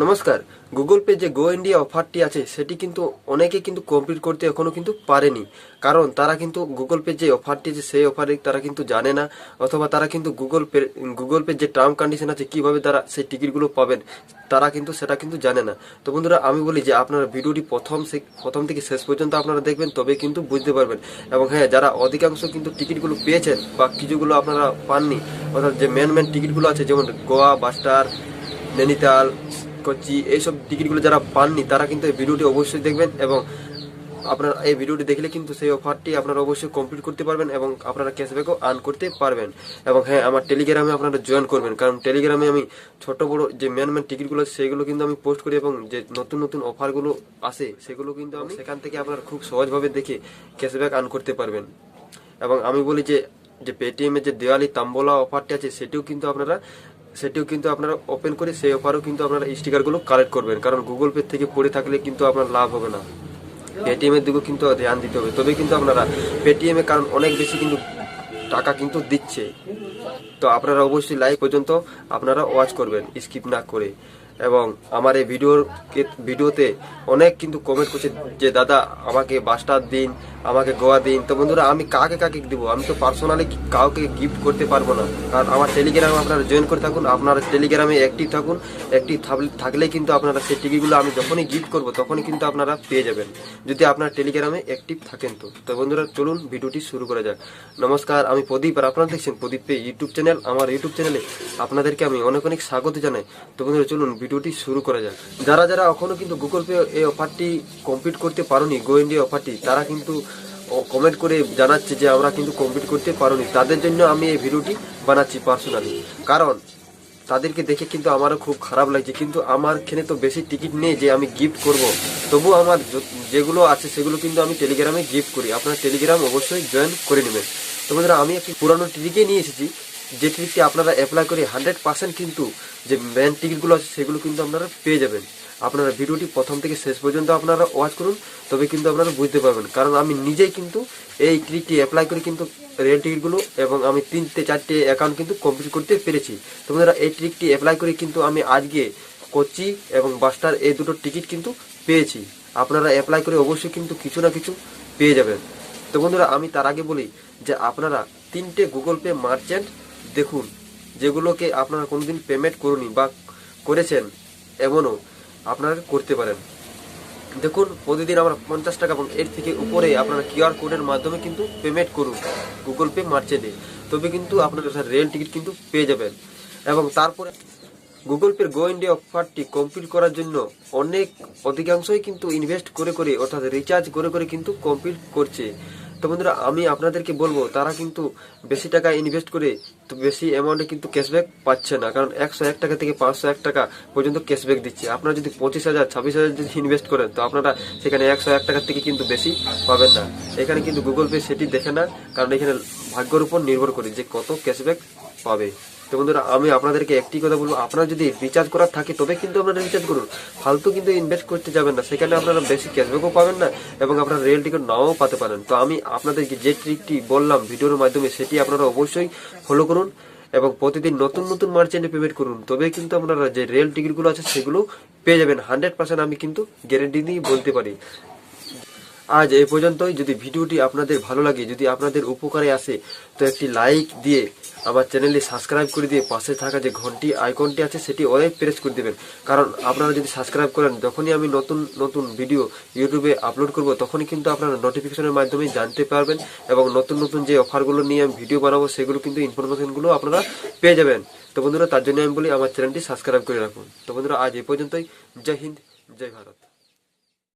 নমস্কার। Google pay যে গো India অফারটি আছে সেটি কিন্তু অনেকে কিন্তু কমপ্লিট করতে এখনো কিন্তু পারেনি, কারণ তারা কিন্তু গুগল পে যে অফারটি আছে সেই অফারে তারা কিন্তু জানে না, অথবা তারা কিন্তু গুগল পে যে টার্ম কন্ডিশন আছে কিভাবে তারা সেই টিকিটগুলো পাবেন তারা কিন্তু সেটা কিন্তু জানে না। তো বন্ধুরা, আমি বলি যে আপনারা ভিডিওটি প্রথম থেকে শেষ পর্যন্ত আপনারা দেখবেন, তবে কিন্তু বুঝতে পারবেন। এবং হ্যাঁ, যারা অধিকাংশ কিন্তু টিকিটগুলো পেয়েছেন বা কিছুগুলো আপনারা পাননি, অর্থাৎ যে মেন টিকিটগুলো আছে যেমন গোয়া, বাস্টার, নৈনিতাল, কোচি, এইসব টিকিটগুলো যারা পাননি তারা কিন্তু এই ভিডিওটি অবশ্যই দেখবেন, এবং আপনারা এই ভিডিওটি দেখলে কিন্তু সেই অফারটি আপনারা অবশ্যই কমপ্লিট করতে পারবেন এবং আপনারা ক্যাশব্যাকও আর্ন করতে পারবেন। এবং হ্যাঁ, আমার টেলিগ্রামে আপনারা জয়েন করবেন, কারণ টেলিগ্রামে আমি ছোট বড় যে মেন টিকিটগুলো সেগুলো কিন্তু আমি পোস্ট করি, এবং যে নতুন অফারগুলো আসে সেগুলো কিন্তু আমি সেখান থেকে আপনারা খুব সহজভাবে দেখে ক্যাশব্যাক আর্ন করতে পারবেন। এবং আমি বলি যে যে পেটিএম এর যে দিওয়ালি তাম্বোলা অফারটি আছে সেটিও কিন্তু আপনারা ওপেন করে সেই অফারও কিন্তু আপনারা স্টিকারগুলো কালেক্ট করবেন, কারণ গুগল পে থেকে পড়ে থাকলে কিন্তু আপনার লাভ হবে না। পেটিএম এর দিকেও কিন্তু ধ্যান দিতে হবে, তবে কিন্তু আপনারা পেটিএম এ, কারণ অনেক বেশি কিন্তু টাকা কিন্তু দিচ্ছে। তো আপনারা অবশ্যই লাইভ পর্যন্ত আপনারা ওয়াচ করবেন স্কিপ না করে। এবং আমার এই ভিডিওতে অনেক কিন্তু কমেন্ট করছে যে দাদা আমাকে বাস্টার দিন, আমাকে গোয়া দিন। তো বন্ধুরা, আমি কাকে দিব? আমি তো পার্সোনালি কাউকে গিফট করতে পারবো না, কারণ আমার টেলিগ্রামে আপনারা জয়েন করে থাকুন, আপনারা টেলিগ্রামে অ্যাক্টিভ থাকুন। অ্যাক্টিভ থাকলেই কিন্তু আপনারা সেই টিকিটগুলো আমি যখনই গিফট করবো তখনই কিন্তু আপনারা পেয়ে যাবেন, যদি আপনারা টেলিগ্রামে অ্যাক্টিভ থাকেন। তো বন্ধুরা, চলুন ভিডিওটি শুরু করা যাক। নমস্কার, আমি প্রদীপ, আর আপনারা দেখছেন প্রদীপ পে ইউটিউব চ্যানেল। আমার ইউটিউব চ্যানেলে আপনাদেরকে আমি অনেক স্বাগত জানাই। তো বন্ধুরা, চলুন ভিডিওটি শুরু করা যাক। যারা এখনো কিন্তু গুগল পে এই অফারটি কমপ্লিট করতে পারোনি, গো ইন্ডিয়া অফারটি, তারা কিন্তু কমেন্ট করে জানাচ্ছে যে আমরা কিন্তু কমপ্লিট করতে পারোনি। তাদের জন্য আমি এই ভিডিওটি বানাচ্ছি পার্সোনালি, কারণ তাদেরকে দেখে কিন্তু আমারও খুব খারাপ লাগছে। কিন্তু আমার এখানে তো বেশি টিকিট নেই যে আমি গিফট করব, তবু আমার যেগুলো আছে সেগুলো কিন্তু আমি টেলিগ্রামে গিফট করি। আপনারা টেলিগ্রাম অবশ্যই জয়েন করে নেবেন। তো বন্ধুরা, আমি একটি পুরানো ট্রিকে নিয়ে এসেছি, যে ট্রিকটি আপনারা অ্যাপ্লাই করে 100% কিন্তু যে মেন টিকিটগুলো আছে সেগুলো কিন্তু আপনারা পেয়ে যাবেন। আপনারা ভিডিওটি প্রথম থেকে শেষ পর্যন্ত আপনারা ওয়াচ করুন, তবে কিন্তু আপনারা বুঝতে পারবেন, কারণ আমি নিজেই কিন্তু এই ট্রিকটি অ্যাপ্লাই করে কিন্তু রেল টিকিটগুলো, এবং আমি 3-4টে অ্যাকাউন্ট কিন্তু কমপ্লিট করতে পেরেছি। তো বন্ধুরা, এই ট্রিকটি অ্যাপ্লাই করে কিন্তু আমি আজকে কোচি এবং বাস্টার এই দুটো টিকিট কিন্তু পেয়েছি। আপনারা অ্যাপ্লাই করে অবশ্যই কিন্তু কিছু না কিছু পেয়ে যাবেন। তো বন্ধুরা, আমি তার আগে বলি যে আপনারা 3টে গুগল পে মার্চেন্ট দেখুন, যেগুলোকে আপনারা কোনোদিন পেমেন্ট করুনি বা করেছেন এমনও আপনারা করতে পারেন। দেখুন, প্রতিদিন আমরা 50 টাকা এবং এর থেকে উপরে আপনারা কিউআর কোডের মাধ্যমে কিন্তু পেমেন্ট করুন গুগল পে মার্চেন্টে, তবে কিন্তু আপনারা রেল টিকিট কিন্তু পেয়ে যাবেন। এবং তারপরে গুগল পে গো ইন্ডিয়া অফারটি কমপ্লিট করার জন্য অধিকাংশই কিন্তু ইনভেস্ট করে অর্থাৎ রিচার্জ করে কিন্তু কমপ্লিট করছে। তো বন্ধুরা, আমি আপনাদেরকে বলবো তারা কিন্তু বেশি টাকা ইনভেস্ট করে তো বেশি অ্যামাউন্টে কিন্তু ক্যাশব্যাক পাচ্ছে না, কারণ 101 টাকা থেকে 501 টাকা পর্যন্ত ক্যাশব্যাক দিচ্ছে। আপনারা যদি 25,000 26,000 যদি ইনভেস্ট করেন, তো আপনারা সেখানে 101 টাকার থেকে কিন্তু বেশি পাবেন না। এখানে কিন্তু গুগল পে সেটি দেখে না, কারণ এখানে ভাগ্যের উপর নির্ভর করে যে কত ক্যাশব্যাক পাবে। তো বন্ধুরা, আমি আপনাদেরকে একটি কথা বলবো, আপনারা যদি রিচার্জ করার থাকে তবে কিন্তু আপনারা রিচার্জ করুন, ফালতু কিন্তু ইনভেস্ট করতে যাবেন না, সেখানে আপনারা বেশি ক্যাশব্যাকও পাবেন না এবং আপনারা রেল টিকিট নাও পাতে পারেন। তো আমি আপনাদেরকে যে ট্রিকটি বললাম ভিডিওর মাধ্যমে সেটি আপনারা অবশ্যই ফলো করুন, এবং প্রতিদিন নতুন মার্চেন্টে পেমেন্ট করুন, তবে কিন্তু আপনারা যে রেল টিকিটগুলো আছে সেগুলো পেয়ে যাবেন 100%। আমি কিন্তু গ্যারেন্টি দিয়ে বলতে পারি। আজ এই পর্যন্তই। যদি ভিডিওটি আপনাদের ভালো লাগে, যদি আপনাদের উপকারে আসে, তো একটি লাইক দিয়ে আমার চ্যানেলে সাবস্ক্রাইব করে দিয়ে পাশে থাকা যে ঘন্টি আইকনটি আছে সেটি অনেক প্রেস করে দেবেন, কারণ আপনারা যদি সাবস্ক্রাইব করেন, যখনই আমি নতুন ভিডিও ইউটিউবে আপলোড করব তখনই কিন্তু আপনারা নোটিফিকেশনের মাধ্যমে জানতে পারবেন, এবং নতুন যে অফারগুলো নিয়ে আমি ভিডিও বানাবো সেগুলো কিন্তু ইনফরমেশনগুলো আপনারা পেয়ে যাবেন। তো বন্ধুরা, তার জন্য আমি বলি আমার চ্যানেলটি সাবস্ক্রাইব করে রাখুন। তো বন্ধুরা, আজ এই পর্যন্তই। জয় হিন্দ, জয় ভারত।